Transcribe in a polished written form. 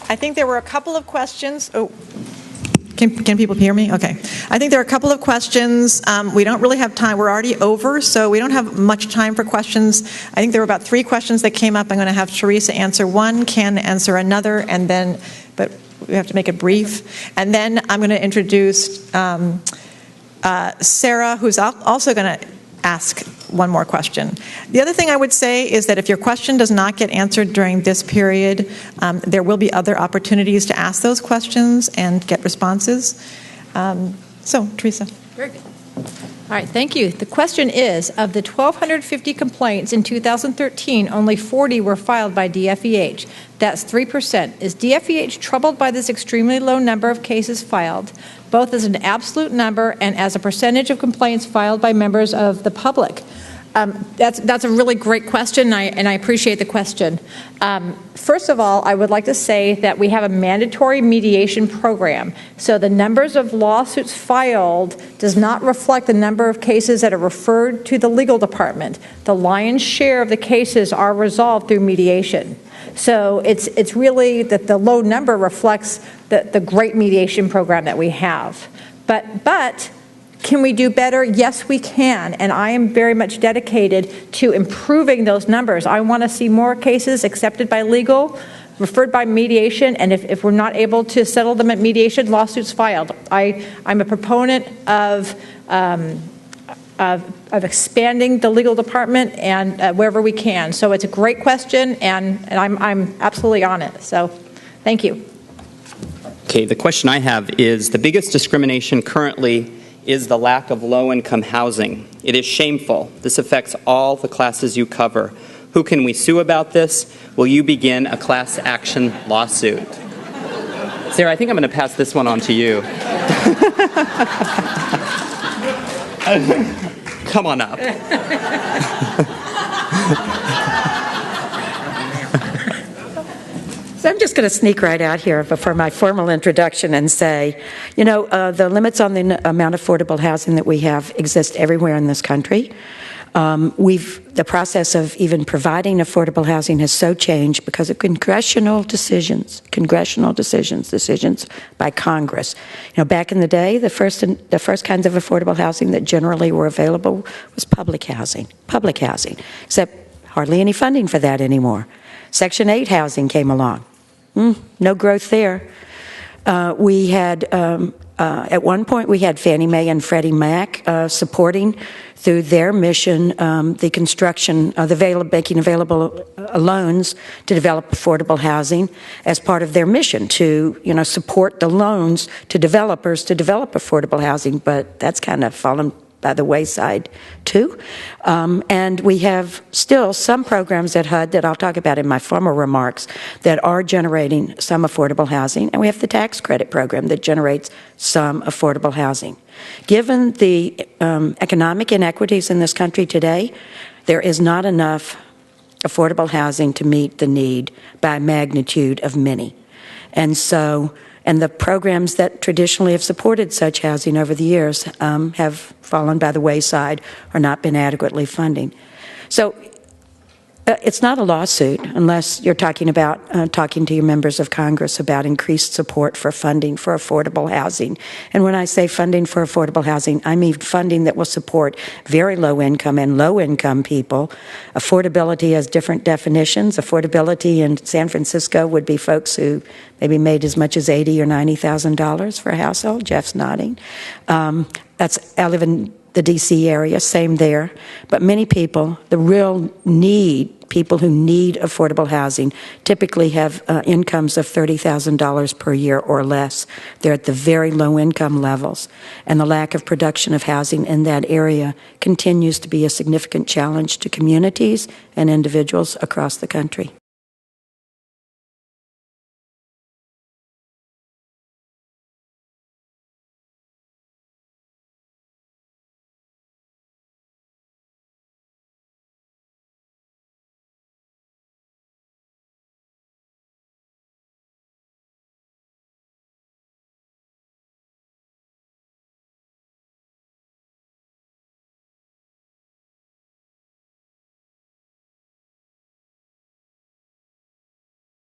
I think there were a couple of questions. Oh, can people hear me? Okay. I think there are a couple of questions. We don't really have time. We're already over, so we don't have much time for questions. I think there were about 3 questions that came up. I'm going to have Teresa answer one, Ken answer another, and then, but we have to make it brief. And then I'm going to introduce Sara, who's also going to ask one more question. The other thing I would say is that if your question does not get answered during this period, there will be other opportunities to ask those questions and get responses. So, Teresa. Very good. All right, thank you. The question is, of the 1,250 complaints in 2013, only 40 were filed by DFEH. That's 3%. Is DFEH troubled by this extremely low number of cases filed, both as an absolute number and as a percentage of complaints filed by members of the public? That's a really great question, and I appreciate the question. First of all, I would like to say that we have a mandatory mediation program. So the numbers of lawsuits filed does not reflect the number of cases that are referred to the legal department. The lion's share of the cases are resolved through mediation. So it's really that the low number reflects the great mediation program that we have. But can we do better? Yes, we can, and I am very much dedicated to improving those numbers. I want to see more cases accepted by legal, referred by mediation, and if we're not able to settle them at mediation, lawsuits filed. I'm a proponent of expanding the legal department and wherever we can. So it's a great question, and I'm absolutely on it. So thank you. Okay, the question I have is, the biggest discrimination currently is the lack of low-income housing. It is shameful. This affects all the classes you cover. Who can we sue about this? Will you begin a class action lawsuit? Sara, I think I'm going to pass this one on to you. Come on up. So I'm just going to sneak right out here before my formal introduction and say, you know, the limits on the amount of affordable housing that we have exist everywhere in this country. The process of even providing affordable housing has so changed because of congressional decisions by Congress. You know, back in the day, the first kinds of affordable housing that generally were available was public housing, except hardly any funding for that anymore. Section 8 housing came along. No growth there. We had, at one point, we had Fannie Mae and Freddie Mac supporting through their mission the construction, making available loans to develop affordable housing as part of their mission to, you know, support the loans to developers to develop affordable housing. But that's kind of fallen by the wayside too. And we have still some programs at HUD that I'll talk about in my formal remarks that are generating some affordable housing. And we have the tax credit program that generates some affordable housing. Given the economic inequities in this country today, there is not enough affordable housing to meet the need by magnitude of many. And so, and the programs that traditionally have supported such housing over the years have fallen by the wayside or not been adequately funding. So it's not a lawsuit unless you're talking about talking to your members of Congress about increased support for funding for affordable housing. And when I say funding for affordable housing, I mean funding that will support very low income and low income people. Affordability has different definitions. Affordability in San Francisco would be folks who maybe made as much as $80,000 or $90,000 for a household. Jeff's nodding. I live in the D.C. area, same there. But many people, the real need, people who need affordable housing, typically have incomes of $30,000 per year or less. They're at the very low income levels. And the lack of production of housing in that area continues to be a significant challenge to communities and individuals across the country.